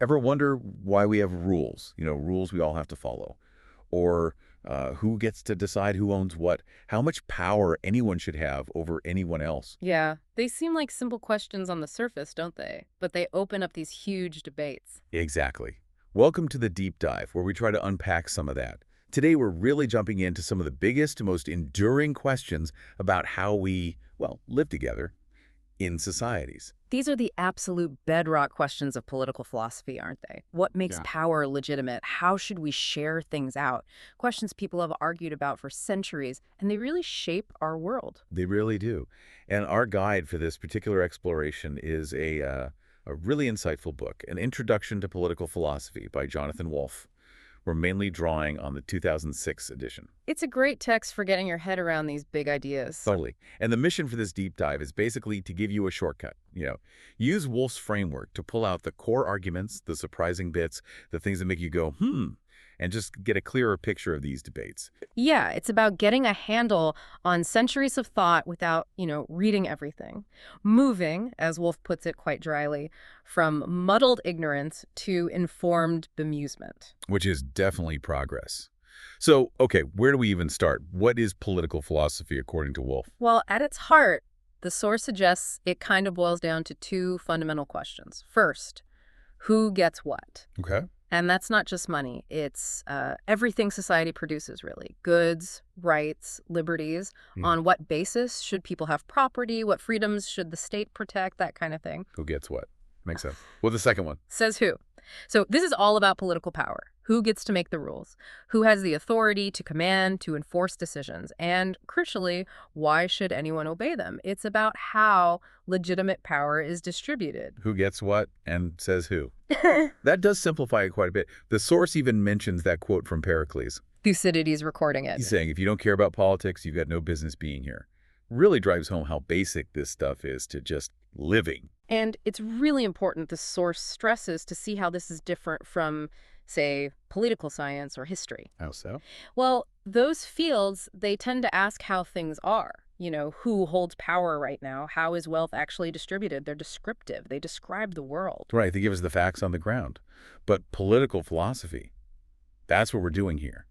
Ever wonder why we have rules? Rules we all have to follow. Or who gets to decide who owns what? How much power anyone should have over anyone else? Yeah, they seem like simple questions on the surface, don't they? But they open up these huge debates. Exactly. Welcome to the Deep Dive, where we try to unpack some of that. Today, we're really jumping into some of the biggest, most enduring questions about how we, well, live together in societies. These are the absolute bedrock questions of political philosophy, aren't they? What makes Yeah. power legitimate? How should we share things out? Questions people have argued about for centuries, and they really shape our world. They really do. And our guide for this particular exploration is a really insightful book, An Introduction to Political Philosophy by Jonathan Wolff. We're mainly drawing on the 2006 edition. It's a great text for getting your head around these big ideas. Totally. And the mission for this deep dive is basically to give you a shortcut. Use Wolff's framework to pull out the core arguments, the surprising bits, the things that make you go, and just get a clearer picture of these debates. Yeah, it's about getting a handle on centuries of thought without, reading everything. Moving, as Wolff puts it quite dryly, from muddled ignorance to informed bemusement. Which is definitely progress. So, okay, where do we even start? What is political philosophy according to Wolff? Well, at its heart, the source suggests it kind of boils down to two fundamental questions. First, who gets what? Okay. And that's not just money. It's everything society produces, really. Goods, rights, liberties. On what basis should people have property? What freedoms should the state protect? That kind of thing. Who gets what? Makes sense. Well, the second one. Says who? So this is all about political power. Who gets to make the rules? Who has the authority to command, to enforce decisions? And crucially, why should anyone obey them? It's about how legitimate power is distributed. Who gets what and says who. That does simplify it quite a bit. The source even mentions that quote from Pericles. Thucydides recording it. He's saying, if you don't care about politics, you've got no business being here. Really drives home how basic this stuff is to just living. And it's really important, the source stresses, to see how this is different from, say, political science or history. How so? Well, those fields, they tend to ask how things are. Who holds power right now? How is wealth actually distributed? They're descriptive. They describe the world. Right, they give us the facts on the ground. But political philosophy, that's what we're doing here.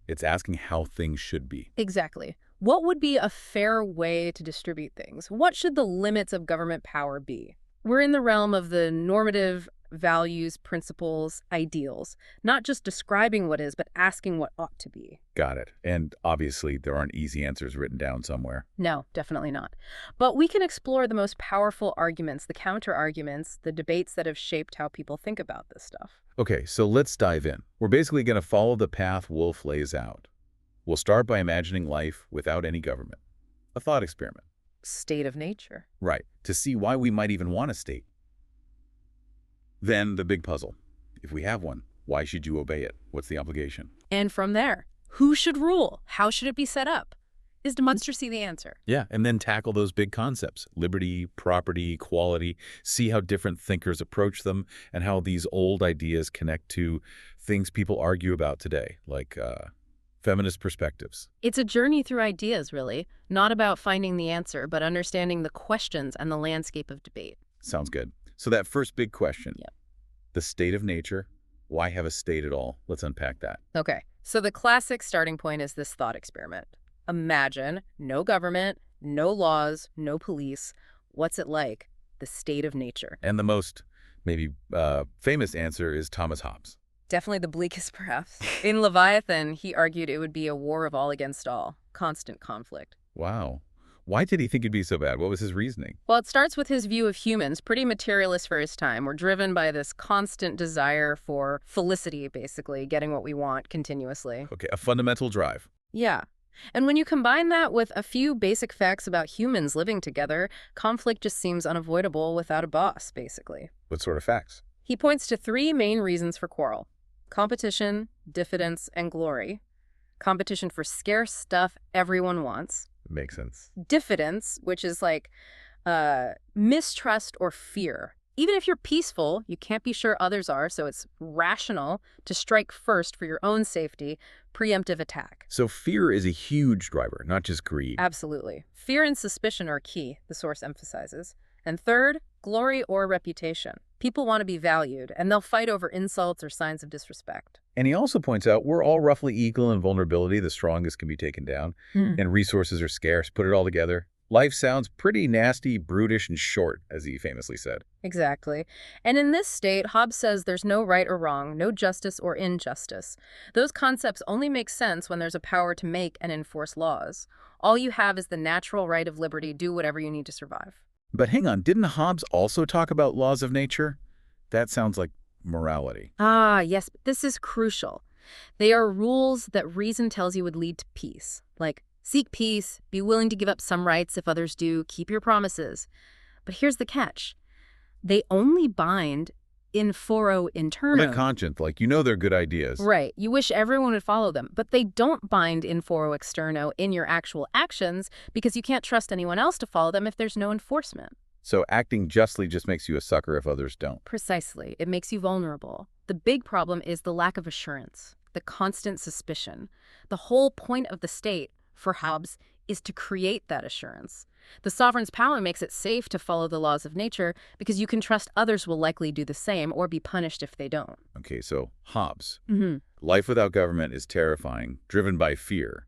It's asking how things should be. Exactly. What would be a fair way to distribute things? What should the limits of government power be? We're in the realm of the normative values, principles, ideals, not just describing what is, but asking what ought to be. Got it. And obviously, there aren't easy answers written down somewhere. No, definitely not. But we can explore the most powerful arguments, the counter-arguments, the debates that have shaped how people think about this stuff. Okay, so let's dive in. We're basically going to follow the path Wolff lays out. We'll start by imagining life without any government. A thought experiment. State of nature. Right, to see why we might even want a state. Then the big puzzle. If we have one, why should you obey it? What's the obligation? And from there, who should rule? How should it be set up? Is democracy the answer? Yeah, and then tackle those big concepts. Liberty, property, equality. See how different thinkers approach them and how these old ideas connect to things people argue about today, like feminist perspectives. It's a journey through ideas, really. Not about finding the answer, but understanding the questions and the landscape of debate. Sounds good. So that first big question, Yep. The state of nature, why have a state at all? Let's unpack that. Okay, so the classic starting point is this thought experiment. Imagine no government, no laws, no police. What's it like? The state of nature. And the most, maybe, famous answer is Thomas Hobbes. Definitely the bleakest, perhaps. In Leviathan, he argued it would be a war of all against all, constant conflict. Wow. Why did he think it'd be so bad? What was his reasoning? Well, it starts with his view of humans, pretty materialist for his time. We're driven by this constant desire for felicity, basically, getting what we want continuously. Okay, a fundamental drive. Yeah. And when you combine that with a few basic facts about humans living together, conflict just seems unavoidable without a boss, basically. What sort of facts? He points to three main reasons for quarrel: competition, diffidence, and glory. Competition for scarce stuff everyone wants. Makes sense. Diffidence, which is like mistrust or fear. Even if you're peaceful, you can't be sure others are, so it's rational to strike first for your own safety, preemptive attack. So fear is a huge driver, not just greed. Absolutely. Fear and suspicion are key, the source emphasizes. And third, glory or reputation. People want to be valued, and they'll fight over insults or signs of disrespect. And he also points out we're all roughly equal in vulnerability. The strongest can be taken down, and resources are scarce. Put it all together. Life sounds pretty nasty, brutish, and short, as he famously said. Exactly. And in this state, Hobbes says there's no right or wrong, no justice or injustice. Those concepts only make sense when there's a power to make and enforce laws. All you have is the natural right of liberty, do whatever you need to survive. But hang on, didn't Hobbes also talk about laws of nature? That sounds like morality. Ah, yes, but this is crucial. They are rules that reason tells you would lead to peace, like seek peace, be willing to give up some rights if others do, keep your promises. But here's the catch. They only bind in foro interno. Like conscience, like you know they're good ideas. Right. You wish everyone would follow them, but they don't bind in foro externo in your actual actions because you can't trust anyone else to follow them if there's no enforcement. So acting justly just makes you a sucker if others don't. Precisely. It makes you vulnerable. The big problem is the lack of assurance, the constant suspicion. The whole point of the state, for Hobbes, is to create that assurance. The sovereign's power makes it safe to follow the laws of nature because you can trust others will likely do the same or be punished if they don't. Okay, so Hobbes. Life without government is terrifying, driven by fear.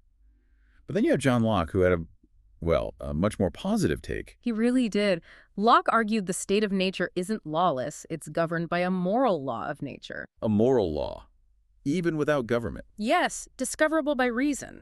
But then you have John Locke, who had a much more positive take. He really did. Locke argued the state of nature isn't lawless, it's governed by a moral law of nature. A moral law, even without government. Yes, discoverable by reason.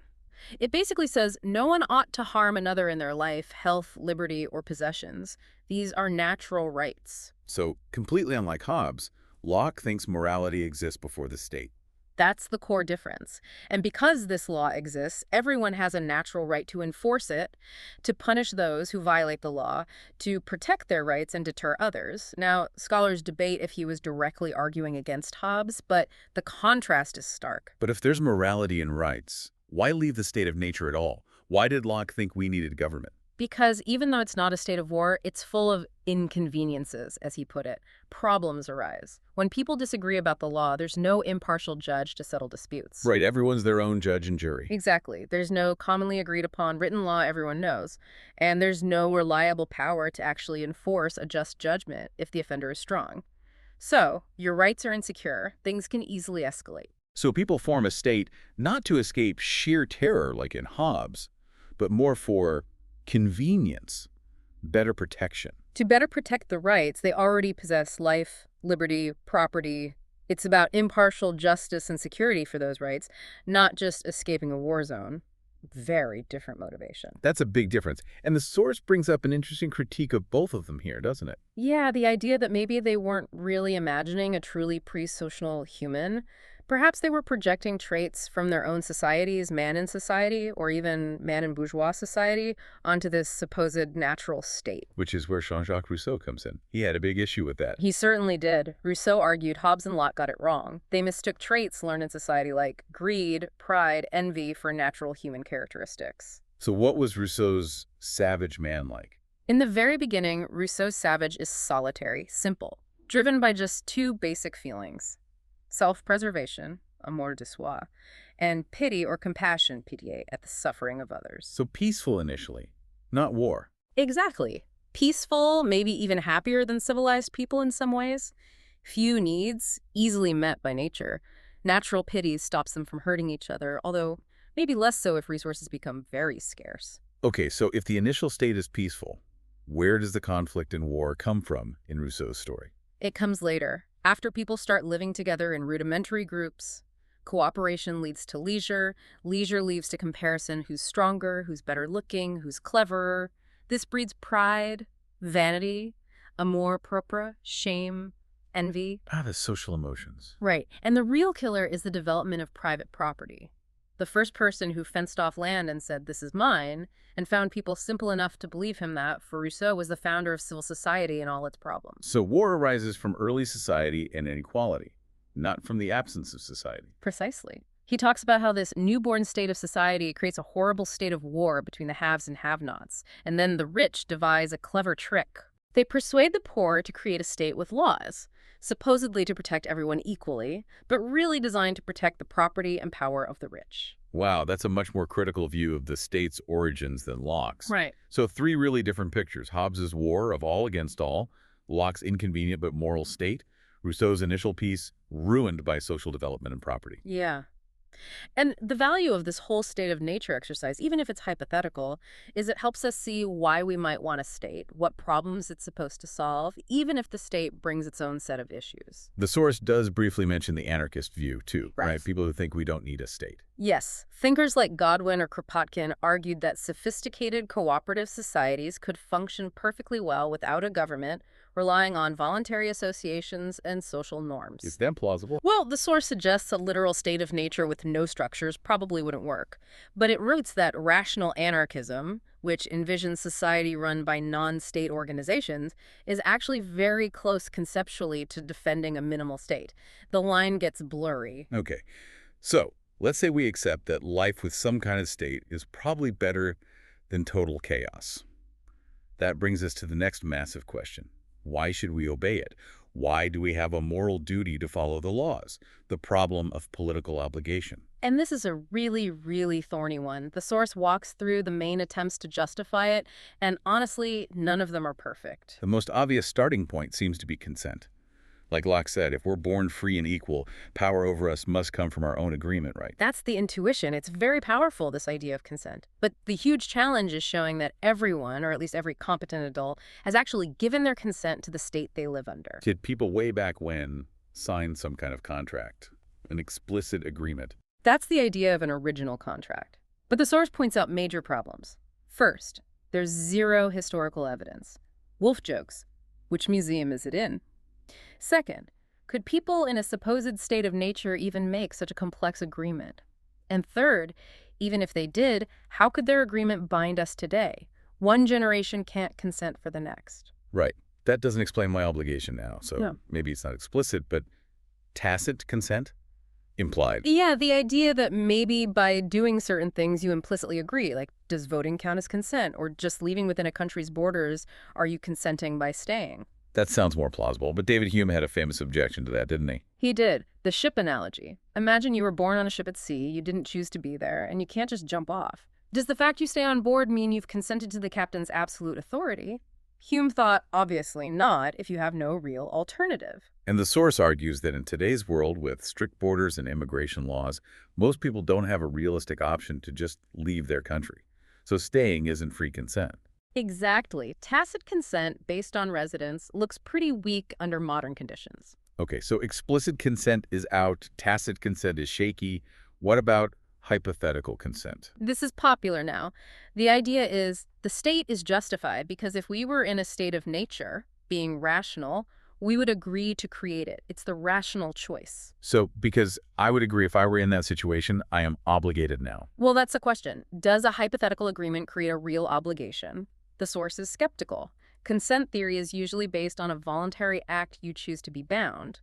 It basically says no one ought to harm another in their life, health, liberty, or possessions. These are natural rights. So, completely unlike Hobbes, Locke thinks morality exists before the state. That's the core difference. And because this law exists, everyone has a natural right to enforce it, to punish those who violate the law, to protect their rights and deter others. Now, scholars debate if he was directly arguing against Hobbes, but the contrast is stark. But if there's morality and rights, why leave the state of nature at all? Why did Locke think we needed government? Because even though it's not a state of war, it's full of inconveniences, as he put it. Problems arise. When people disagree about the law, there's no impartial judge to settle disputes. Right, everyone's their own judge and jury. Exactly. There's no commonly agreed upon written law everyone knows. And there's no reliable power to actually enforce a just judgment if the offender is strong. So, your rights are insecure. Things can easily escalate. So people form a state not to escape sheer terror like in Hobbes, but more for convenience, better protection. To better protect the rights, they already possess life, liberty, property. It's about impartial justice and security for those rights, not just escaping a war zone. Very different motivation. That's a big difference. And the source brings up an interesting critique of both of them here, doesn't it? Yeah, the idea that maybe they weren't really imagining a truly pre-social human. Perhaps they were projecting traits from their own societies, man in society, or even man in bourgeois society, onto this supposed natural state. Which is where Jean-Jacques Rousseau comes in. He had a big issue with that. He certainly did. Rousseau argued Hobbes and Locke got it wrong. They mistook traits learned in society like greed, pride, envy for natural human characteristics. So what was Rousseau's savage man like? In the very beginning, Rousseau's savage is solitary, simple, driven by just two basic feelings. Self-preservation, amour de soi, and pity or compassion, pitié, at the suffering of others. So peaceful initially, not war. Exactly. Peaceful, maybe even happier than civilized people in some ways. Few needs, easily met by nature. Natural pity stops them from hurting each other, although maybe less so if resources become very scarce. Okay, so if the initial state is peaceful, where does the conflict and war come from in Rousseau's story? It comes later. After people start living together in rudimentary groups, cooperation leads to leisure. Leisure leads to comparison: who's stronger, who's better looking, who's cleverer. This breeds pride, vanity, amour propre, shame, envy. The social emotions. Right. And the real killer is the development of private property. The first person who fenced off land and said, "This is mine," and found people simple enough to believe him that, for Rousseau, was the founder of civil society and all its problems. So war arises from early society and inequality, not from the absence of society. Precisely. He talks about how this newborn state of society creates a horrible state of war between the haves and have-nots, and then the rich devise a clever trick. They persuade the poor to create a state with laws, supposedly to protect everyone equally, but really designed to protect the property and power of the rich. Wow, that's a much more critical view of the state's origins than Locke's. Right. So three really different pictures. Hobbes's war of all against all, Locke's inconvenient but moral state, Rousseau's initial piece, ruined by social development and property. Yeah. And the value of this whole state of nature exercise, even if it's hypothetical, is it helps us see why we might want a state, what problems it's supposed to solve, even if the state brings its own set of issues. The source does briefly mention the anarchist view, too, Right. right? People who think we don't need a state. Yes, thinkers like Godwin or Kropotkin argued that sophisticated cooperative societies could function perfectly well without a government, relying on voluntary associations and social norms. Is that plausible? Well, the source suggests a literal state of nature with no structures probably wouldn't work. But it roots that rational anarchism, which envisions society run by non-state organizations, is actually very close conceptually to defending a minimal state. The line gets blurry. Okay, so let's say we accept that life with some kind of state is probably better than total chaos. That brings us to the next massive question. Why should we obey it? Why do we have a moral duty to follow the laws? The problem of political obligation. And this is a really, really thorny one. The source walks through the main attempts to justify it, and honestly, none of them are perfect. The most obvious starting point seems to be consent. Like Locke said, if we're born free and equal, power over us must come from our own agreement, right? That's the intuition. It's very powerful, this idea of consent. But the huge challenge is showing that everyone, or at least every competent adult, has actually given their consent to the state they live under. Did people way back when sign some kind of contract, an explicit agreement? That's the idea of an original contract. But the source points out major problems. First, there's zero historical evidence. Wolff jokes, which museum is it in? Second, could people in a supposed state of nature even make such a complex agreement? And third, even if they did, how could their agreement bind us today? One generation can't consent for the next. Right. That doesn't explain my obligation now, so No. maybe it's not explicit, but tacit consent? Implied. Yeah, the idea that maybe by doing certain things you implicitly agree, like does voting count as consent, or just leaving within a country's borders, are you consenting by staying? That sounds more plausible, but David Hume had a famous objection to that, didn't he? He did. The ship analogy. Imagine you were born on a ship at sea, you didn't choose to be there, and you can't just jump off. Does the fact you stay on board mean you've consented to the captain's absolute authority? Hume thought, obviously not, if you have no real alternative. And the source argues that in today's world with strict borders and immigration laws, most people don't have a realistic option to just leave their country. So staying isn't free consent. Exactly. Tacit consent based on residence looks pretty weak under modern conditions. Okay, so explicit consent is out, tacit consent is shaky. What about hypothetical consent? This is popular now. The idea is the state is justified because if we were in a state of nature, being rational, we would agree to create it. It's the rational choice. So, because I would agree if I were in that situation, I am obligated now. Well, that's the question. Does a hypothetical agreement create a real obligation? The source is skeptical. Consent theory is usually based on a voluntary act you choose to be bound.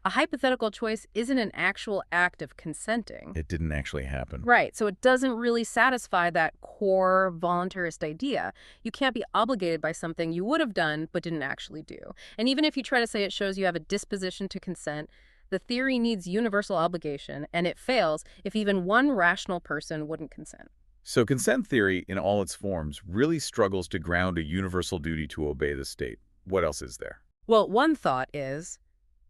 A hypothetical choice isn't an actual act of consenting. It didn't actually happen. Right, so it doesn't really satisfy that core voluntarist idea. You can't be obligated by something you would have done but didn't actually do. And even if you try to say it shows you have a disposition to consent, the theory needs universal obligation, and it fails if even one rational person wouldn't consent. So consent theory, in all its forms, really struggles to ground a universal duty to obey the state. What else is there? Well, one thought is,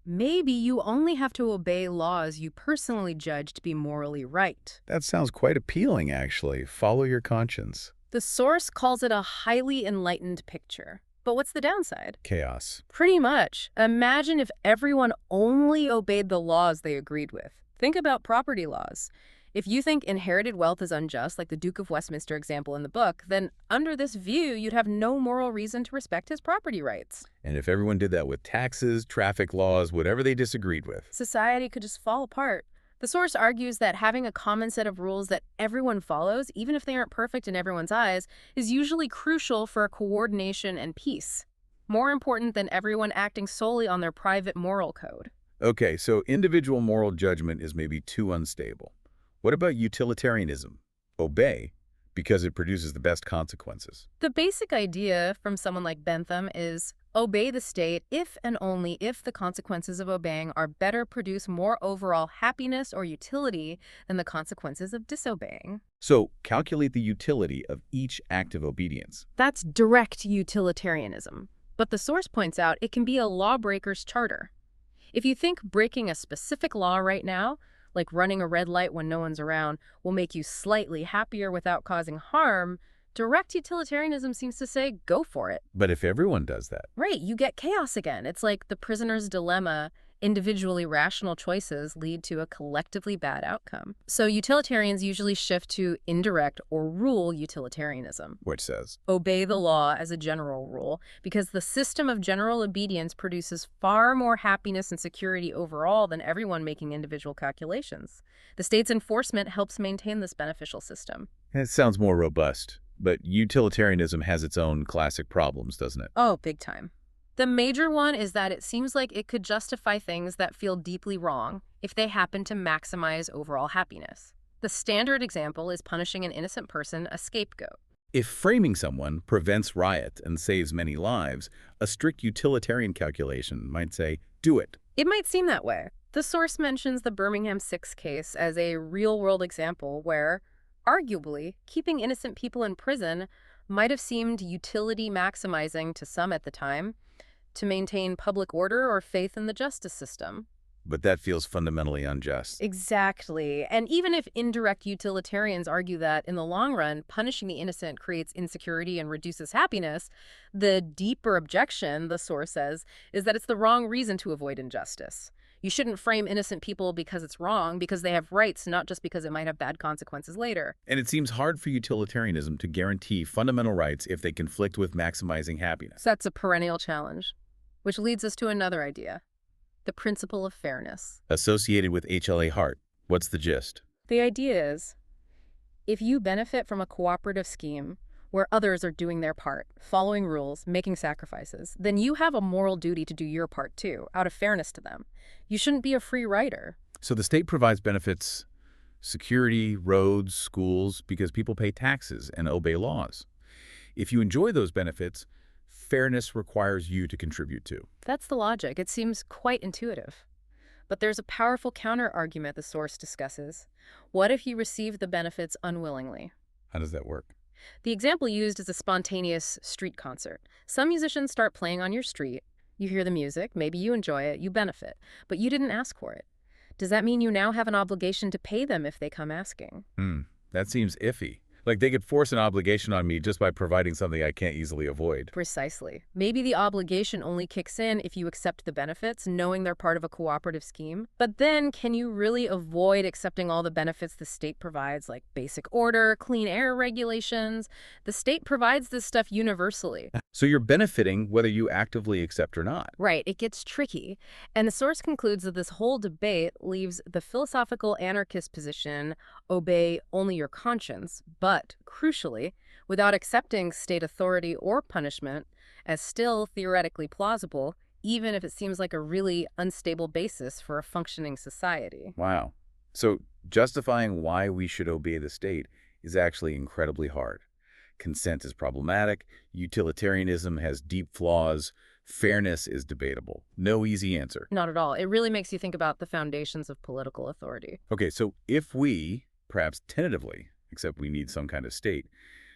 maybe you only have to obey laws you personally judge to be morally right. That sounds quite appealing, actually. Follow your conscience. The source calls it a highly enlightened picture. But what's the downside? Chaos. Pretty much. Imagine if everyone only obeyed the laws they agreed with. Think about property laws. If you think inherited wealth is unjust, like the Duke of Westminster example in the book, then under this view, you'd have no moral reason to respect his property rights. And if everyone did that with taxes, traffic laws, whatever they disagreed with. Society could just fall apart. The source argues that having a common set of rules that everyone follows, even if they aren't perfect in everyone's eyes, is usually crucial for coordination and peace. More important than everyone acting solely on their private moral code. Okay, so individual moral judgment is maybe too unstable. What about utilitarianism? Obey, because it produces the best consequences. The basic idea from someone like Bentham is obey the state if and only if the consequences of obeying are better, produce more overall happiness or utility than the consequences of disobeying. So calculate the utility of each act of obedience. That's direct utilitarianism. But the source points out it can be a lawbreaker's charter. If you think breaking a specific law right now, like running a red light when no one's around, will make you slightly happier without causing harm, direct utilitarianism seems to say, go for it. But if everyone does that, Right, you get chaos again. It's like the prisoner's dilemma. Individually rational choices lead to a collectively bad outcome. So utilitarians usually shift to indirect or rule utilitarianism. which says, Obey the law as a general rule, because the system of general obedience produces far more happiness and security overall than everyone making individual calculations. The state's enforcement helps maintain this beneficial system. it sounds more robust. But utilitarianism has its own classic problems, doesn't it? Oh, big time. The major one is that it seems like it could justify things that feel deeply wrong if they happen to maximize overall happiness. The standard example is punishing an innocent person, a scapegoat. If framing someone prevents riot and saves many lives, a strict utilitarian calculation might say, do it. It might seem that way. The source mentions the Birmingham 6 case as a real-world example where, arguably, keeping innocent people in prison might have seemed utility maximizing to some at the time to maintain public order or faith in the justice system. But that feels fundamentally unjust. Exactly. And even if indirect utilitarians argue that, in the long run, punishing the innocent creates insecurity and reduces happiness, the deeper objection, the source says, is that it's the wrong reason to avoid injustice. You shouldn't frame innocent people because it's wrong, because they have rights, not just because it might have bad consequences later. And it seems hard for utilitarianism to guarantee fundamental rights if they conflict with maximizing happiness. So that's a perennial challenge, which leads us to another idea. The principle of fairness. Associated with HLA Hart, what's the gist? The idea is, if you benefit from a cooperative scheme where others are doing their part, following rules, making sacrifices, then you have a moral duty to do your part too, out of fairness to them. You shouldn't be a free rider. So the state provides benefits, security, roads, schools, because people pay taxes and obey laws. If you enjoy those benefits, fairness requires you to contribute too. That's the logic. It seems quite intuitive. But there's a powerful counter-argument the source discusses. What if you receive the benefits unwillingly? How does that work? The example used is a spontaneous street concert. Some musicians start playing on your street. You hear the music, maybe you enjoy it, you benefit, but you didn't ask for it. Does that mean you now have an obligation to pay them if they come asking? That seems iffy. Like they could force an obligation on me just by providing something I can't easily avoid. Precisely. Maybe the obligation only kicks in if you accept the benefits, knowing they're part of a cooperative scheme. But then, can you really avoid accepting all the benefits the state provides, like basic order, clean air regulations? The state provides this stuff universally. So you're benefiting whether you actively accept or not. Right, it gets tricky. And the source concludes that this whole debate leaves the philosophical anarchist position, obey only your conscience, but, crucially, without accepting state authority or punishment, as still theoretically plausible, even if it seems like a really unstable basis for a functioning society. Wow. So justifying why we should obey the state is actually incredibly hard. Consent is problematic, utilitarianism has deep flaws, fairness is debatable. No easy answer. Not at all. It really makes you think about the foundations of political authority. Okay, so if we, perhaps tentatively, except we need some kind of state,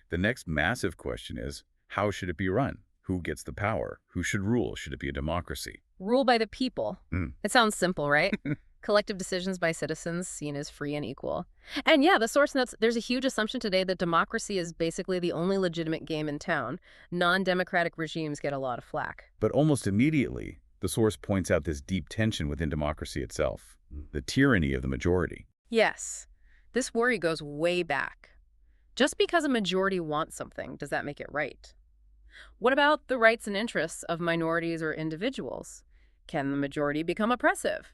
the next massive question is, how should it be run? Who gets the power? Who should rule? Should it be a democracy? Rule by the people. It sounds simple, right? Collective decisions by citizens seen as free and equal. And yeah, the source notes there's a huge assumption today that democracy is basically the only legitimate game in town. Non-democratic regimes get a lot of flack. But almost immediately, the source points out this deep tension within democracy itself, the tyranny of the majority. Yes, this worry goes way back. Just because a majority wants something, does that make it right? What about the rights and interests of minorities or individuals? Can the majority become oppressive?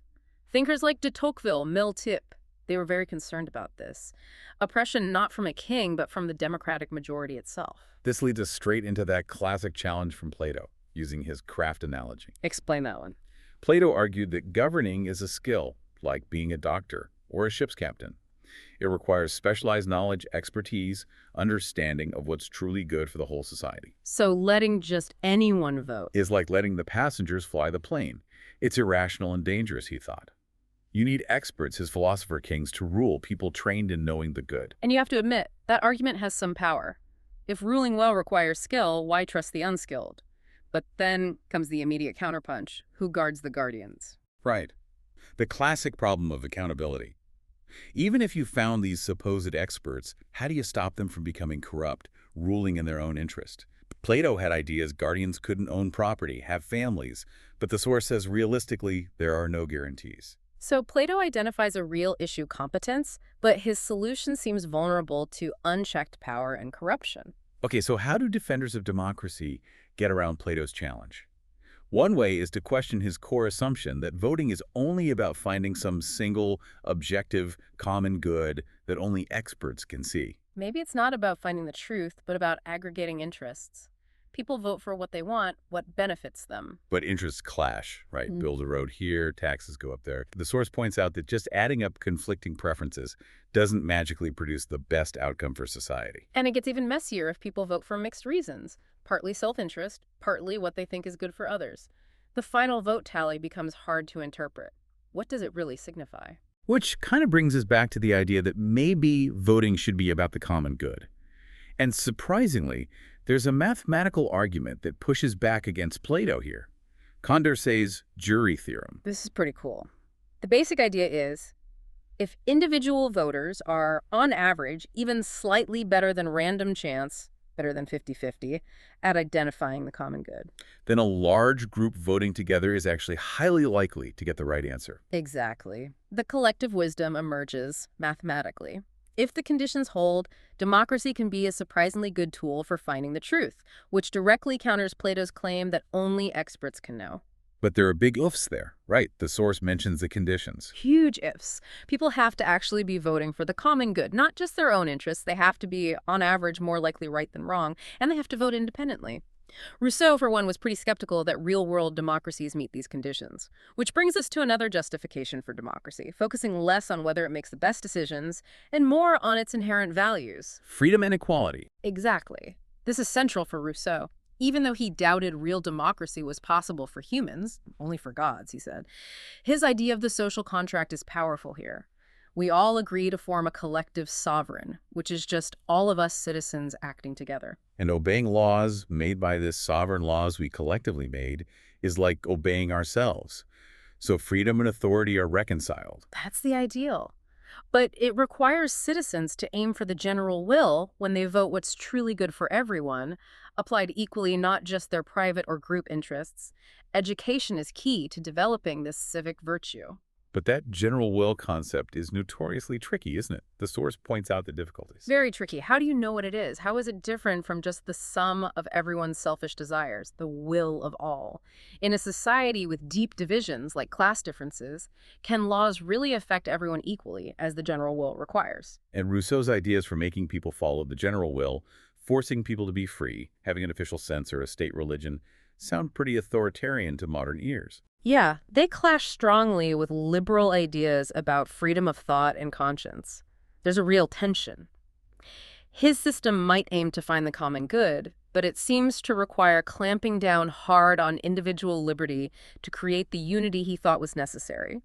Thinkers like de Tocqueville, Mill-Tip, they were very concerned about this. Oppression not from a king, but from the democratic majority itself. This leads us straight into that classic challenge from Plato, using his craft analogy. Explain that one. Plato argued that governing is a skill, like being a doctor or a ship's captain. It requires specialized knowledge, expertise, understanding of what's truly good for the whole society. So letting just anyone vote Is like letting the passengers fly the plane. It's irrational and dangerous, he thought. You need experts, his philosopher kings, to rule, people trained in knowing the good. And you have to admit, that argument has some power. If ruling well requires skill, why trust the unskilled? But then comes the immediate counterpunch. Who guards the guardians? Right. The classic problem of accountability. Even if you found these supposed experts, how do you stop them from becoming corrupt, ruling in their own interest? Plato had ideas guardians couldn't own property, have families, but the source says realistically, there are no guarantees. So Plato identifies a real issue, competence, but his solution seems vulnerable to unchecked power and corruption. Okay, so how do defenders of democracy get around Plato's challenge? One way is to question his core assumption that voting is only about finding some single, objective, common good that only experts can see. Maybe it's not about finding the truth, but about aggregating interests. People vote for what they want, what benefits them. But interests clash, right? Mm. Build a road here, taxes go up there. The source points out that just adding up conflicting preferences doesn't magically produce the best outcome for society. And it gets even messier if people vote for mixed reasons, partly self-interest, partly what they think is good for others. The final vote tally becomes hard to interpret. What does it really signify? Which kind of brings us back to the idea that maybe voting should be about the common good. And surprisingly, there's a mathematical argument that pushes back against Plato here. Condorcet's jury theorem. This is pretty cool. The basic idea is, if individual voters are, on average, even slightly better than random chance, better than 50-50, at identifying the common good. Then a large group voting together is actually highly likely to get the right answer. Exactly. The collective wisdom emerges mathematically. If the conditions hold, democracy can be a surprisingly good tool for finding the truth, which directly counters Plato's claim that only experts can know. But there are big ifs there, right? The source mentions the conditions. Huge ifs. People have to actually be voting for the common good, not just their own interests. They have to be, on average, more likely right than wrong, and they have to vote independently. Rousseau, for one, was pretty skeptical that real-world democracies meet these conditions. Which brings us to another justification for democracy, focusing less on whether it makes the best decisions and more on its inherent values. Freedom and equality. Exactly. This is central for Rousseau. Even though he doubted real democracy was possible for humans, only for gods, he said, his idea of the social contract is powerful here. We all agree to form a collective sovereign, which is just all of us citizens acting together. And obeying laws made by this sovereign laws we collectively made is like obeying ourselves. So freedom and authority are reconciled. That's the ideal. But it requires citizens to aim for the general will when they vote what's truly good for everyone, applied equally not just their private or group interests. Education is key to developing this civic virtue. But that general will concept is notoriously tricky, isn't it? The source points out the difficulties. Very tricky. How do you know what it is? How is it different from just the sum of everyone's selfish desires, the will of all? In a society with deep divisions, like class differences, can laws really affect everyone equally, as the general will requires? And Rousseau's ideas for making people follow the general will, forcing people to be free, having an official sense or a state religion, sound pretty authoritarian to modern ears. Yeah, they clash strongly with liberal ideas about freedom of thought and conscience. There's a real tension. His system might aim to find the common good, but it seems to require clamping down hard on individual liberty to create the unity he thought was necessary.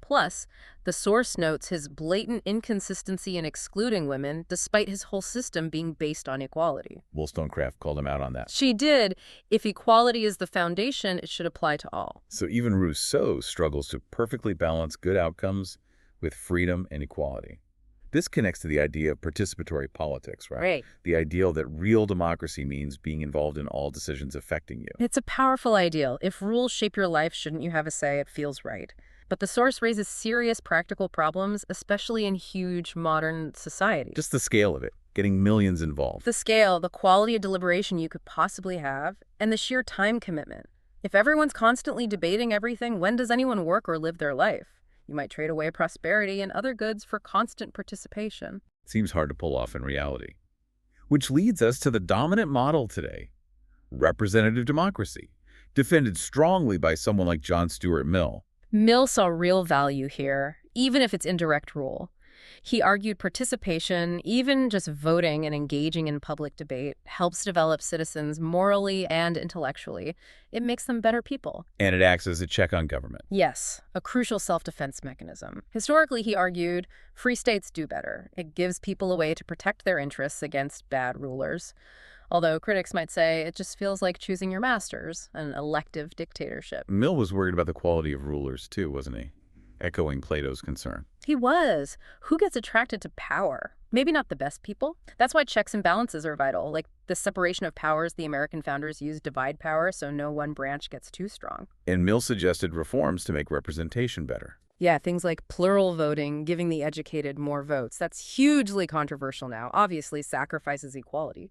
Plus, the source notes his blatant inconsistency in excluding women, despite his whole system being based on equality. Wollstonecraft called him out on that. She did. If equality is the foundation, it should apply to all. So even Rousseau struggles to perfectly balance good outcomes with freedom and equality. This connects to the idea of participatory politics, right? Right. The ideal that real democracy means being involved in all decisions affecting you. It's a powerful ideal. If rules shape your life, shouldn't you have a say? It feels right. But the source raises serious practical problems, especially in huge modern society. Just the scale of it, getting millions involved. The scale, the quality of deliberation you could possibly have, and the sheer time commitment. If everyone's constantly debating everything, when does anyone work or live their life? You might trade away prosperity and other goods for constant participation. Seems hard to pull off in reality. Which leads us to the dominant model today, representative democracy, defended strongly by someone like John Stuart Mill. Mill saw real value here, even if it's indirect rule. He argued participation, even just voting and engaging in public debate, helps develop citizens morally and intellectually. It makes them better people. And it acts as a check on government. Yes, a crucial self-defense mechanism. Historically, he argued, free states do better. It gives people a way to protect their interests against bad rulers. Although critics might say it just feels like choosing your masters, an elective dictatorship. Mill was worried about the quality of rulers, too, wasn't he? Echoing Plato's concern. He was. Who gets attracted to power? Maybe not the best people. That's why checks and balances are vital, like the separation of powers the American founders used divide power so no one branch gets too strong. And Mill suggested reforms to make representation better. Yeah, things like plural voting, giving the educated more votes. That's hugely controversial now, obviously sacrifices equality.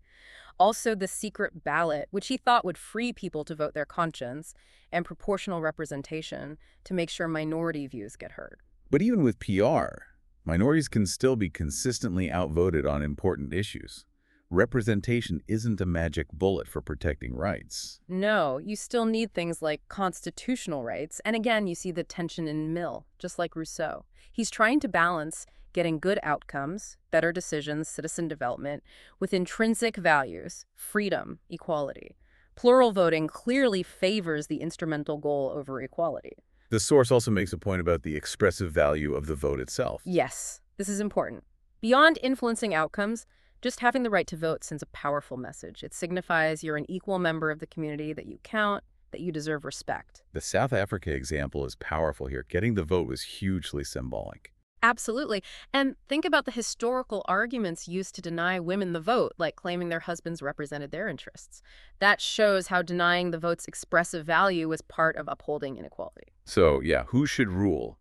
Also, the secret ballot, which he thought would free people to vote their conscience, and proportional representation to make sure minority views get heard. But even with PR, minorities can still be consistently outvoted on important issues. Representation isn't a magic bullet for protecting rights. No, you still need things like constitutional rights. And again, you see the tension in Mill, just like Rousseau. He's trying to balance getting good outcomes, better decisions, citizen development, with intrinsic values, freedom, equality. Plural voting clearly favors the instrumental goal over equality. The source also makes a point about the expressive value of the vote itself. Yes, this is important. Beyond influencing outcomes, just having the right to vote sends a powerful message. It signifies you're an equal member of the community, that you count, that you deserve respect. The South Africa example is powerful here. Getting the vote was hugely symbolic. Absolutely. And think about the historical arguments used to deny women the vote, like claiming their husbands represented their interests. That shows how denying the vote's expressive value was part of upholding inequality. So, yeah, who should rule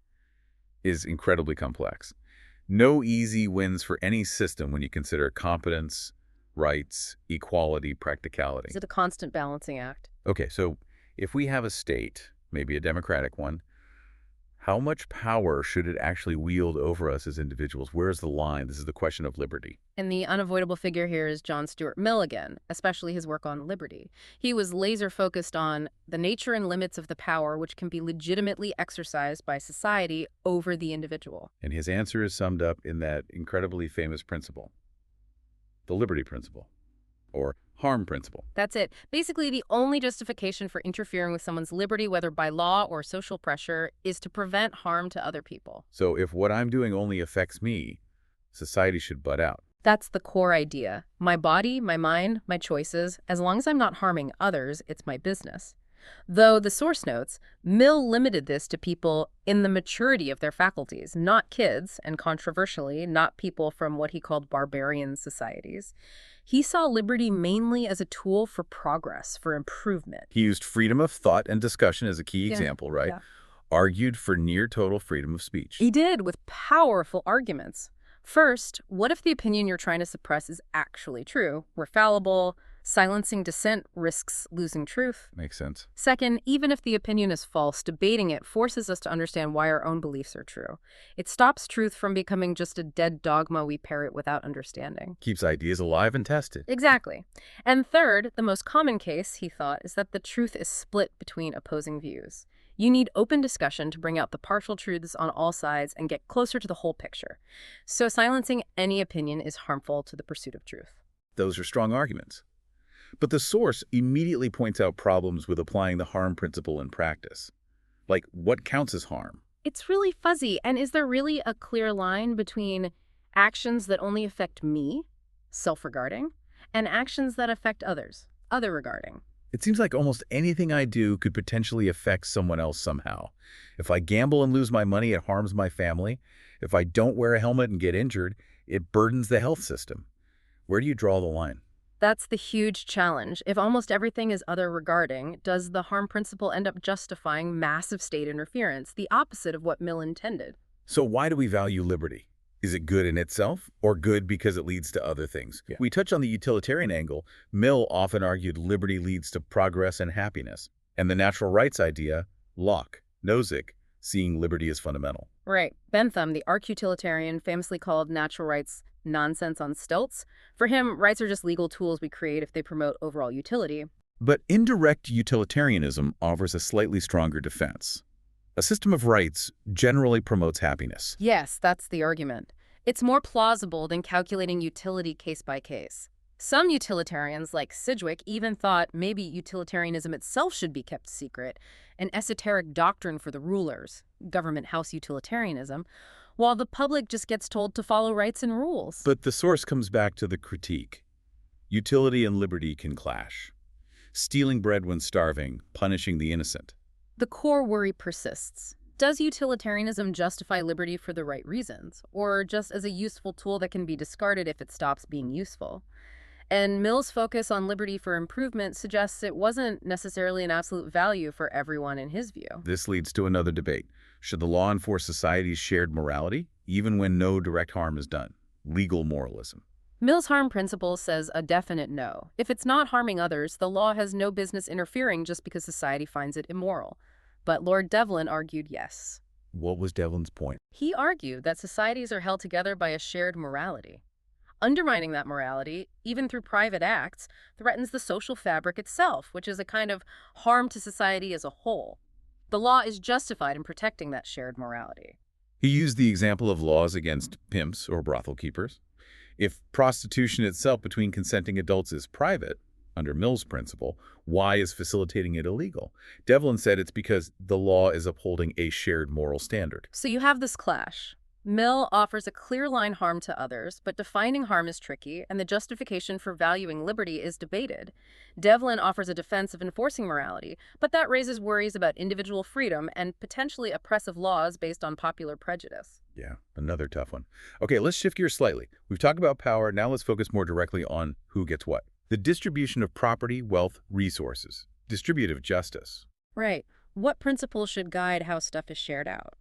is incredibly complex. No easy wins for any system when you consider competence, rights, equality, practicality. Is it a constant balancing act? Okay, so if we have a state, maybe a democratic one, how much power should it actually wield over us as individuals? Where's the line? This is the question of liberty. And the unavoidable figure here is John Stuart Mill again, especially his work on liberty. He was laser-focused on the nature and limits of the power which can be legitimately exercised by society over the individual. And his answer is summed up in that incredibly famous principle, the liberty principle, or harm principle. That's it. Basically, the only justification for interfering with someone's liberty, whether by law or social pressure, is to prevent harm to other people. So if what I'm doing only affects me, society should butt out. That's the core idea. My body, my mind, my choices, as long as I'm not harming others, it's my business. Though the source notes, Mill limited this to people in the maturity of their faculties, not kids, and controversially, not people from what he called barbarian societies. He saw liberty mainly as a tool for progress, for improvement. He used freedom of thought and discussion as a key example, right? Yeah. Argued for near total freedom of speech. He did, with powerful arguments. First, what if the opinion you're trying to suppress is actually true? We're fallible. Silencing dissent risks losing truth. Makes sense. Second, even if the opinion is false, debating it forces us to understand why our own beliefs are true. It stops truth from becoming just a dead dogma we parrot without understanding. Keeps ideas alive and tested. Exactly. And third, the most common case, he thought, is that the truth is split between opposing views. You need open discussion to bring out the partial truths on all sides and get closer to the whole picture. So silencing any opinion is harmful to the pursuit of truth. Those are strong arguments. But the source immediately points out problems with applying the harm principle in practice. Like, what counts as harm? It's really fuzzy. And is there really a clear line between actions that only affect me, self-regarding, and actions that affect others, other-regarding? It seems like almost anything I do could potentially affect someone else somehow. If I gamble and lose my money, it harms my family. If I don't wear a helmet and get injured, it burdens the health system. Where do you draw the line? That's the huge challenge. If almost everything is other-regarding, does the harm principle end up justifying massive state interference, the opposite of what Mill intended? So why do we value liberty? Is it good in itself, or good because it leads to other things? Yeah. We touch on the utilitarian angle. Mill often argued liberty leads to progress and happiness. And the natural rights idea, Locke, Nozick, seeing liberty as fundamental. Right. Bentham, the arch-utilitarian, famously called natural rights nonsense on stilts. For him, rights are just legal tools we create if they promote overall utility. But indirect utilitarianism offers a slightly stronger defense. A system of rights generally promotes happiness. Yes, that's the argument. It's more plausible than calculating utility case by case. Some utilitarians, like Sidgwick, even thought maybe utilitarianism itself should be kept secret, an esoteric doctrine for the rulers, government house utilitarianism, while the public just gets told to follow rights and rules. But the source comes back to the critique. Utility and liberty can clash. Stealing bread when starving, punishing the innocent. The core worry persists. Does utilitarianism justify liberty for the right reasons, or just as a useful tool that can be discarded if it stops being useful? And Mill's focus on liberty for improvement suggests it wasn't necessarily an absolute value for everyone in his view. This leads to another debate. Should the law enforce society's shared morality, even when no direct harm is done? Legal moralism. Mill's harm principle says a definite no. If it's not harming others, the law has no business interfering just because society finds it immoral. But Lord Devlin argued yes. What was Devlin's point? He argued that societies are held together by a shared morality. Undermining that morality, even through private acts, threatens the social fabric itself, which is a kind of harm to society as a whole. The law is justified in protecting that shared morality. He used the example of laws against pimps or brothel keepers. If prostitution itself between consenting adults is private, under Mill's principle, why is facilitating it illegal? Devlin said it's because the law is upholding a shared moral standard. So you have this clash. Mill offers a clear-line harm to others, but defining harm is tricky, and the justification for valuing liberty is debated. Devlin offers a defense of enforcing morality, but that raises worries about individual freedom and potentially oppressive laws based on popular prejudice. Yeah, another tough one. Okay, let's shift gears slightly. We've talked about power, now let's focus more directly on who gets what. The distribution of property, wealth, resources. Distributive justice. Right. What principles should guide how stuff is shared out?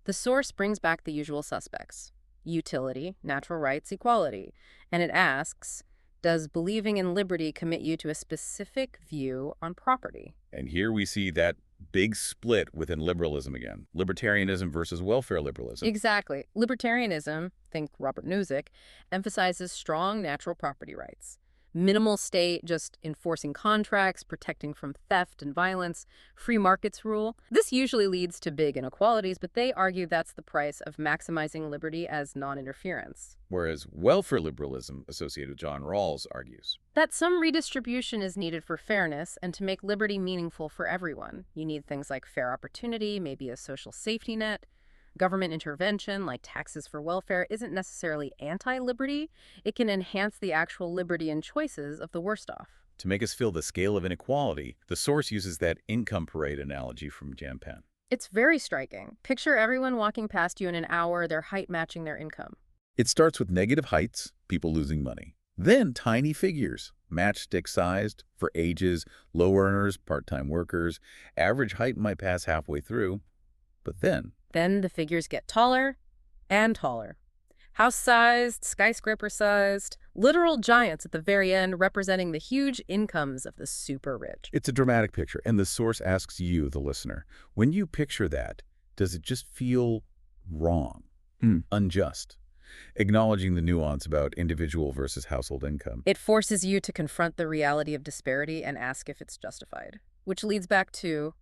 The source brings back the usual suspects: utility, natural rights, equality. And it asks, does believing in liberty commit you to a specific view on property? And here we see that big split within liberalism again. Libertarianism versus welfare liberalism. Exactly. Libertarianism, think Robert Nozick, emphasizes strong natural property rights. Minimal state, just enforcing contracts, protecting from theft and violence, free markets rule. This usually leads to big inequalities, but they argue that's the price of maximizing liberty as non-interference. Whereas welfare liberalism, associated with John Rawls, argues that some redistribution is needed for fairness and to make liberty meaningful for everyone. You need things like fair opportunity, maybe a social safety net. Government intervention, like taxes for welfare, isn't necessarily anti-liberty. It can enhance the actual liberty and choices of the worst off. To make us feel the scale of inequality, the source uses that income parade analogy from Jampan. It's very striking. Picture everyone walking past you in an hour, their height matching their income. It starts with negative heights, people losing money. Then tiny figures, matchstick-sized, for ages, low earners, part-time workers. Average height might pass halfway through, but then the figures get taller and taller. House-sized, skyscraper-sized, literal giants at the very end representing the huge incomes of the super rich. It's a dramatic picture, and the source asks you, the listener, when you picture that, does it just feel wrong, unjust? Acknowledging the nuance about individual versus household income. It forces you to confront the reality of disparity and ask if it's justified. Which leads back to,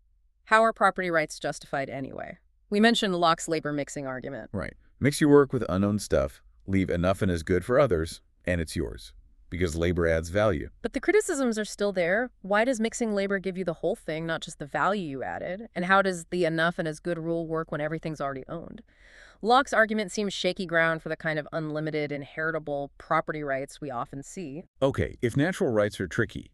how are property rights justified anyway? We mentioned Locke's labor mixing argument. Right. Mix your work with unowned stuff, leave enough and as good for others, and it's yours. Because labor adds value. But the criticisms are still there. Why does mixing labor give you the whole thing, not just the value you added? And how does the enough and as good rule work when everything's already owned? Locke's argument seems shaky ground for the kind of unlimited, inheritable property rights we often see. Okay, if natural rights are tricky,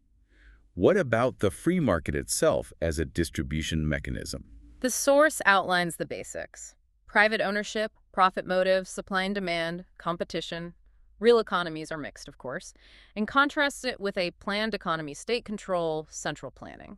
what about the free market itself as a distribution mechanism? The source outlines the basics: private ownership, profit motives, supply and demand, competition. Real economies are mixed, of course, and contrasts it with a planned economy, state control, central planning.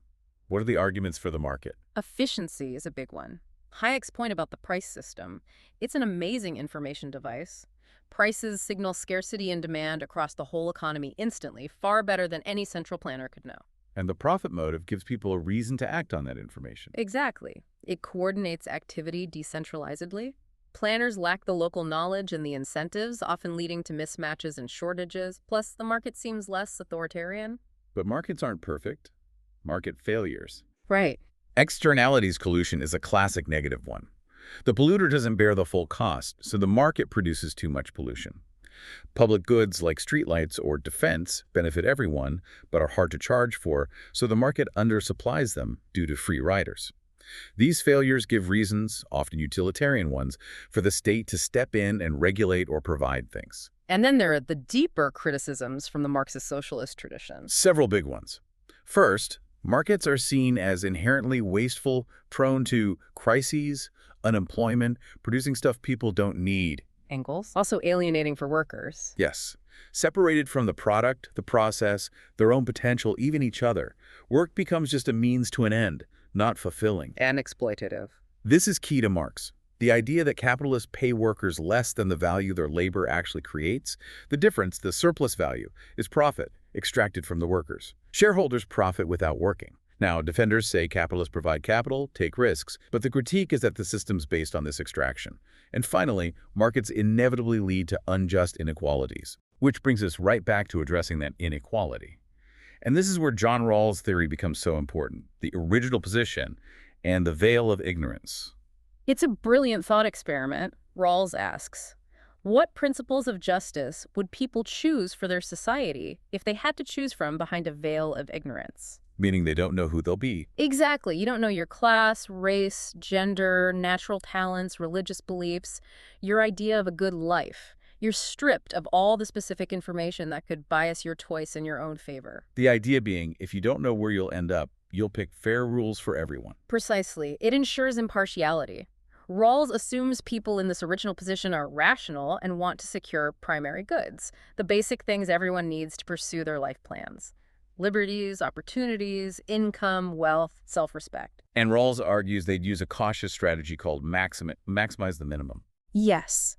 What are the arguments for the market? Efficiency is a big one. Hayek's point about the price system: it's an amazing information device. Prices signal scarcity and demand across the whole economy instantly, far better than any central planner could know. And the profit motive gives people a reason to act on that information. Exactly. It coordinates activity decentralizedly. Planners lack the local knowledge and the incentives, often leading to mismatches and shortages. Plus, the market seems less authoritarian. But markets aren't perfect. Market failures. Right. Externalities collusion is a classic negative one. The polluter doesn't bear the full cost, so the market produces too much pollution. Public goods like streetlights or defense benefit everyone, but are hard to charge for, so the market undersupplies them due to free riders. These failures give reasons, often utilitarian ones, for the state to step in and regulate or provide things. And then there are the deeper criticisms from the Marxist socialist tradition. Several big ones. First, markets are seen as inherently wasteful, prone to crises, unemployment, producing stuff people don't need. Engels. Also alienating for workers. Yes. Separated from the product, the process, their own potential, even each other, work becomes just a means to an end, not fulfilling. And exploitative. This is key to Marx. The idea that capitalists pay workers less than the value their labor actually creates. The difference, the surplus value, is profit extracted from the workers. Shareholders profit without working. Now, defenders say capitalists provide capital, take risks, but the critique is that the system's based on this extraction. And finally, markets inevitably lead to unjust inequalities, which brings us right back to addressing that inequality. And this is where John Rawls' theory becomes so important, the original position and the veil of ignorance. It's a brilliant thought experiment. Rawls asks, what principles of justice would people choose for their society if they had to choose from behind a veil of ignorance? Meaning they don't know who they'll be. Exactly. You don't know your class, race, gender, natural talents, religious beliefs, your idea of a good life. You're stripped of all the specific information that could bias your choice in your own favor. The idea being, if you don't know where you'll end up, you'll pick fair rules for everyone. Precisely. It ensures impartiality. Rawls assumes people in this original position are rational and want to secure primary goods, the basic things everyone needs to pursue their life plans. Liberties, opportunities, income, wealth, self-respect. And Rawls argues they'd use a cautious strategy called maximize the minimum. Yes.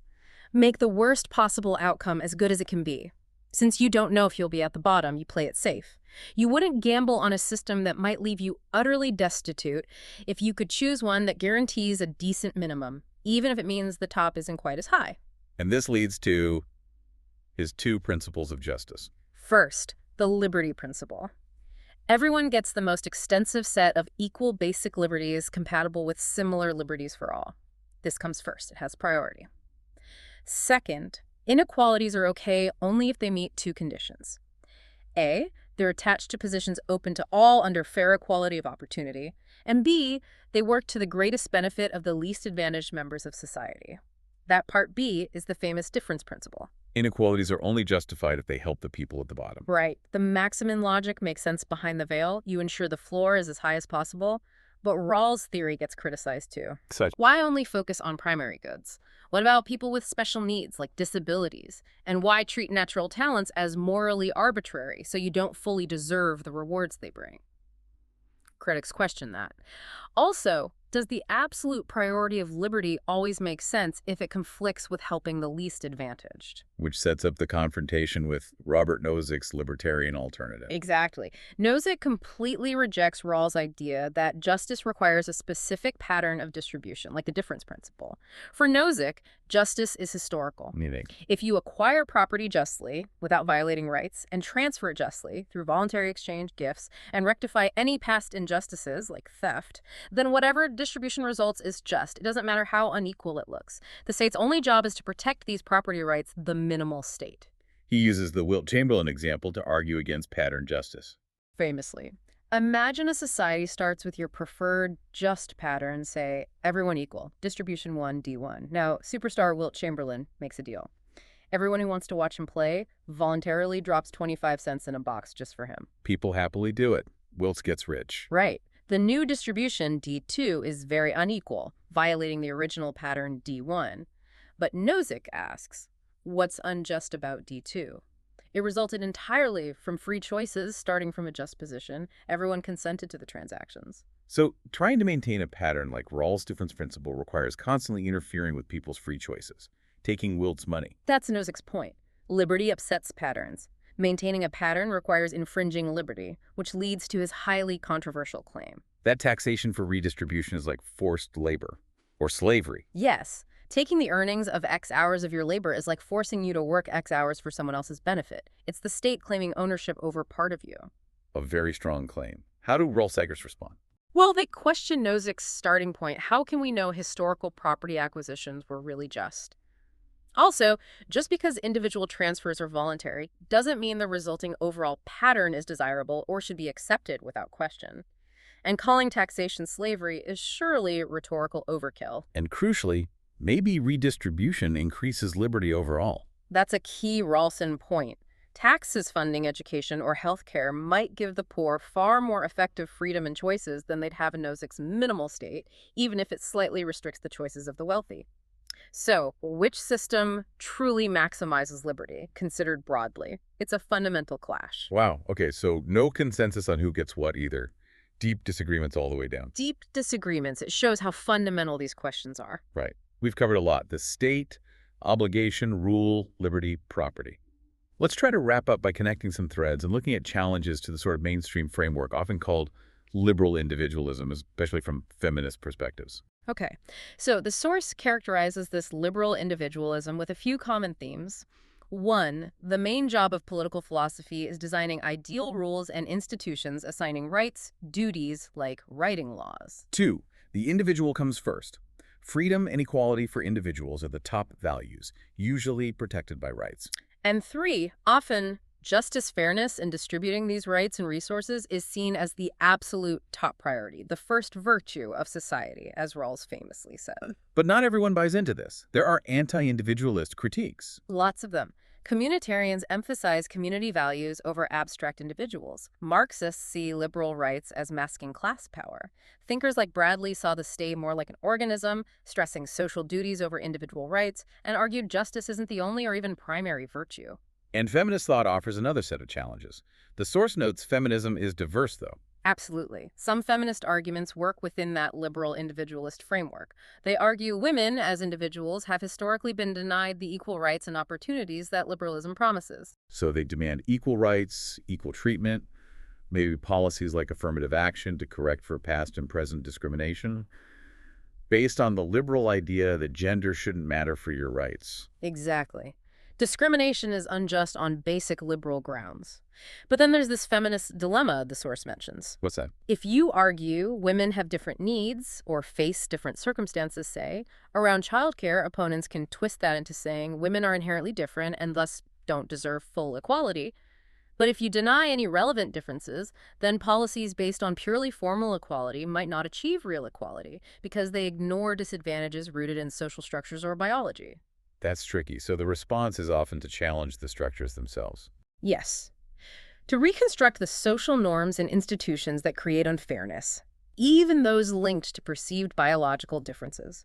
Make the worst possible outcome as good as it can be. Since you don't know if you'll be at the bottom, you play it safe. You wouldn't gamble on a system that might leave you utterly destitute if you could choose one that guarantees a decent minimum, even if it means the top isn't quite as high. And this leads to his two principles of justice. First, the liberty principle. Everyone gets the most extensive set of equal basic liberties compatible with similar liberties for all. This comes first. It has priority. Second, inequalities are okay only if they meet two conditions. A, they're attached to positions open to all under fair equality of opportunity. And B, they work to the greatest benefit of the least advantaged members of society. That part B is the famous difference principle. Inequalities are only justified if they help the people at the bottom. Right. The maximum logic makes sense behind the veil. You ensure the floor is as high as possible. But Rawls' theory gets criticized too. Why only focus on primary goods? What about people with special needs, like disabilities? And why treat natural talents as morally arbitrary so you don't fully deserve the rewards they bring? Critics question that. Also, does the absolute priority of liberty always make sense if it conflicts with helping the least advantaged? Which sets up the confrontation with Robert Nozick's libertarian alternative. Exactly. Nozick completely rejects Rawls' idea that justice requires a specific pattern of distribution, like the difference principle. For Nozick, justice is historical. Meaning? If you acquire property justly, without violating rights, and transfer it justly through voluntary exchange, gifts, and rectify any past injustices, like theft, then whatever distribution results is just. It doesn't matter how unequal it looks. The state's only job is to protect these property rights, the minimal state. He uses the Wilt Chamberlain example to argue against pattern justice. Famously. Imagine a society starts with your preferred just pattern, say, everyone equal, distribution 1, D1. Now, superstar Wilt Chamberlain makes a deal. Everyone who wants to watch him play voluntarily drops 25 cents in a box just for him. People happily do it. Wilt gets rich. Right. The new distribution, D2, is very unequal, violating the original pattern, D1. But Nozick asks, what's unjust about D2? It resulted entirely from free choices starting from a just position. Everyone consented to the transactions. So trying to maintain a pattern like Rawls' difference principle requires constantly interfering with people's free choices, taking Wilt's money. That's Nozick's point. Liberty upsets patterns. Maintaining a pattern requires infringing liberty, which leads to his highly controversial claim. That taxation for redistribution is like forced labor or slavery. Yes. Taking the earnings of X hours of your labor is like forcing you to work X hours for someone else's benefit. It's the state claiming ownership over part of you. A very strong claim. How do Rawlsagers respond? Well, they question Nozick's starting point. How can we know historical property acquisitions were really just? Also, just because individual transfers are voluntary doesn't mean the resulting overall pattern is desirable or should be accepted without question. And calling taxation slavery is surely rhetorical overkill. And crucially, maybe redistribution increases liberty overall. That's a key Rawlson point. Taxes funding education or healthcare might give the poor far more effective freedom and choices than they'd have in Nozick's minimal state, even if it slightly restricts the choices of the wealthy. So, which system truly maximizes liberty, considered broadly? It's a fundamental clash. Wow. Okay, so no consensus on who gets what either. Deep disagreements all the way down. Deep disagreements. It shows how fundamental these questions are. Right. We've covered a lot. The state, obligation, rule, liberty, property. Let's try to wrap up by connecting some threads and looking at challenges to the sort of mainstream framework, often called liberal individualism, especially from feminist perspectives. Okay, so the source characterizes this liberal individualism with a few common themes. One, the main job of political philosophy is designing ideal rules and institutions assigning rights, duties, like writing laws. 2, the individual comes first. Freedom and equality for individuals are the top values, usually protected by rights. And 3, often justice, fairness, in distributing these rights and resources is seen as the absolute top priority, the first virtue of society, as Rawls famously said. But not everyone buys into this. There are anti-individualist critiques. Lots of them. Communitarians emphasize community values over abstract individuals. Marxists see liberal rights as masking class power. Thinkers like Bradley saw the state more like an organism, stressing social duties over individual rights, and argued justice isn't the only or even primary virtue. And feminist thought offers another set of challenges. The source notes feminism is diverse, though. Absolutely. Some feminist arguments work within that liberal individualist framework. They argue women, as individuals, have historically been denied the equal rights and opportunities that liberalism promises. So they demand equal rights, equal treatment, maybe policies like affirmative action to correct for past and present discrimination, based on the liberal idea that gender shouldn't matter for your rights. Exactly. Discrimination is unjust on basic liberal grounds. But then there's this feminist dilemma the source mentions. What's that? If you argue women have different needs or face different circumstances, say, around childcare, opponents can twist that into saying women are inherently different and thus don't deserve full equality. But if you deny any relevant differences, then policies based on purely formal equality might not achieve real equality because they ignore disadvantages rooted in social structures or biology. That's tricky. So the response is often to challenge the structures themselves. Yes. To reconstruct the social norms and institutions that create unfairness, even those linked to perceived biological differences,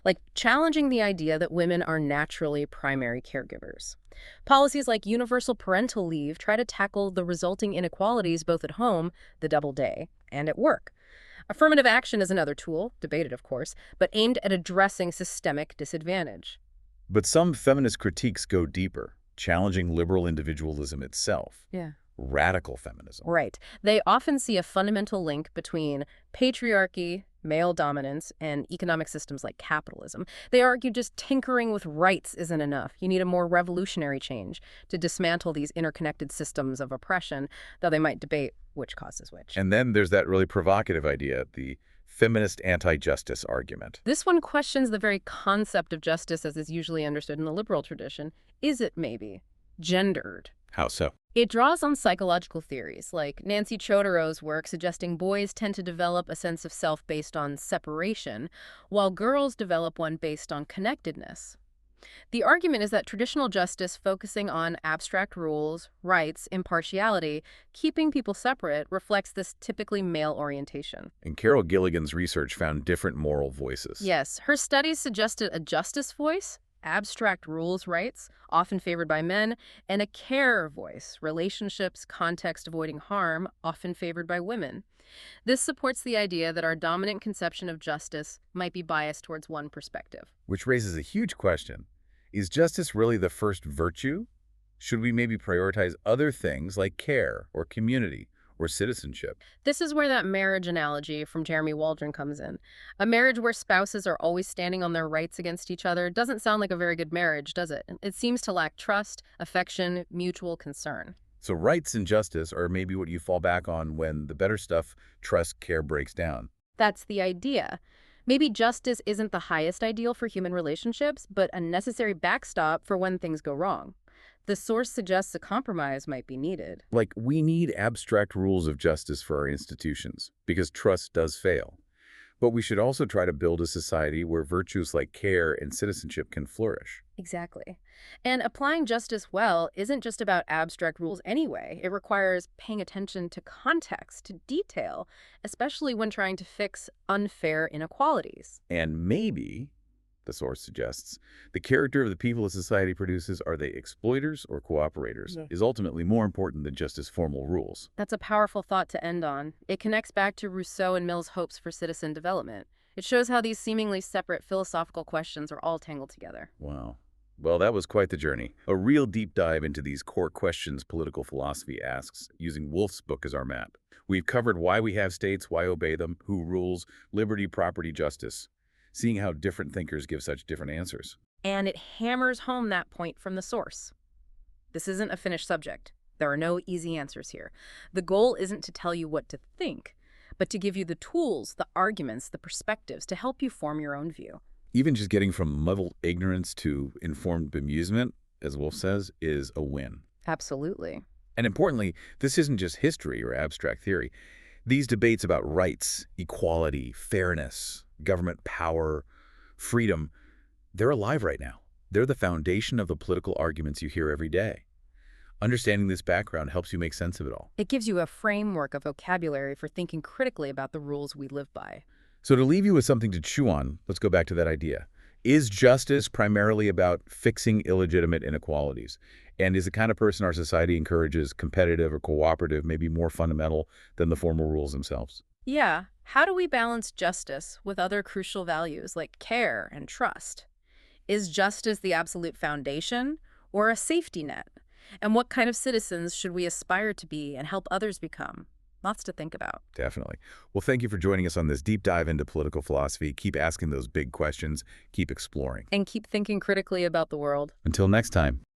like challenging the idea that women are naturally primary caregivers. Policies like universal parental leave try to tackle the resulting inequalities both at home, the double day, and at work. Affirmative action is another tool, debated of course, but aimed at addressing systemic disadvantage. But some feminist critiques go deeper, challenging liberal individualism itself. Yeah. Radical feminism. Right. They often see a fundamental link between patriarchy, male dominance, and economic systems like capitalism. They argue just tinkering with rights isn't enough. You need a more revolutionary change to dismantle these interconnected systems of oppression, though they might debate which causes which. And then there's that really provocative idea, the feminist anti-justice argument. This one questions the very concept of justice as is usually understood in the liberal tradition. Is it maybe gendered? How so? It draws on psychological theories, like Nancy Choteau's work suggesting boys tend to develop a sense of self based on separation, while girls develop one based on connectedness. The argument is that traditional justice focusing on abstract rules, rights, impartiality, keeping people separate, reflects this typically male orientation. And Carol Gilligan's research found different moral voices. Yes, her studies suggested a justice voice, abstract rules, rights, often favored by men, and a care voice, relationships, context, avoiding harm, often favored by women. This supports the idea that our dominant conception of justice might be biased towards one perspective. Which raises a huge question. Is justice really the first virtue? Should we maybe prioritize other things like care or community or citizenship? This is where that marriage analogy from Jeremy Waldron comes in. A marriage where spouses are always standing on their rights against each other doesn't sound like a very good marriage, does it? It seems to lack trust, affection, mutual concern. So rights and justice are maybe what you fall back on when the better stuff, trust, care, breaks down. That's the idea. Maybe justice isn't the highest ideal for human relationships, but a necessary backstop for when things go wrong. The source suggests a compromise might be needed. Like, we need abstract rules of justice for our institutions, because trust does fail. But we should also try to build a society where virtues like care and citizenship can flourish. Exactly. And applying justice well isn't just about abstract rules anyway. It requires paying attention to context, to detail, especially when trying to fix unfair inequalities. And maybe, the source suggests, the character of the people a society produces, are they exploiters or cooperators, Yeah. is ultimately more important than just its formal rules. That's a powerful thought to end on. It connects back to Rousseau and Mill's hopes for citizen development. It shows how these seemingly separate philosophical questions are all tangled together. Wow. Well, that was quite the journey. A real deep dive into these core questions political philosophy asks, using Wolff's book as our map. We've covered why we have states, why obey them, who rules, liberty, property, justice, seeing how different thinkers give such different answers. And it hammers home that point from the source. This isn't a finished subject. There are no easy answers here. The goal isn't to tell you what to think, but to give you the tools, the arguments, the perspectives to help you form your own view. Even just getting from muddled ignorance to informed bemusement, as Wolff says, is a win. Absolutely. And importantly, this isn't just history or abstract theory. These debates about rights, equality, fairness, government power, freedom, they're alive right now. They're the foundation of the political arguments you hear every day. Understanding this background helps you make sense of it all. It gives you a framework, a vocabulary for thinking critically about the rules we live by. So to leave you with something to chew on, let's go back to that idea. Is justice primarily about fixing illegitimate inequalities? And is the kind of person our society encourages competitive or cooperative, maybe more fundamental than the formal rules themselves? Yeah, how do we balance justice with other crucial values like care and trust? Is justice the absolute foundation or a safety net? And what kind of citizens should we aspire to be and help others become? Lots to think about. Definitely. Well, thank you for joining us on this deep dive into political philosophy. Keep asking those big questions. Keep exploring. And keep thinking critically about the world. Until next time.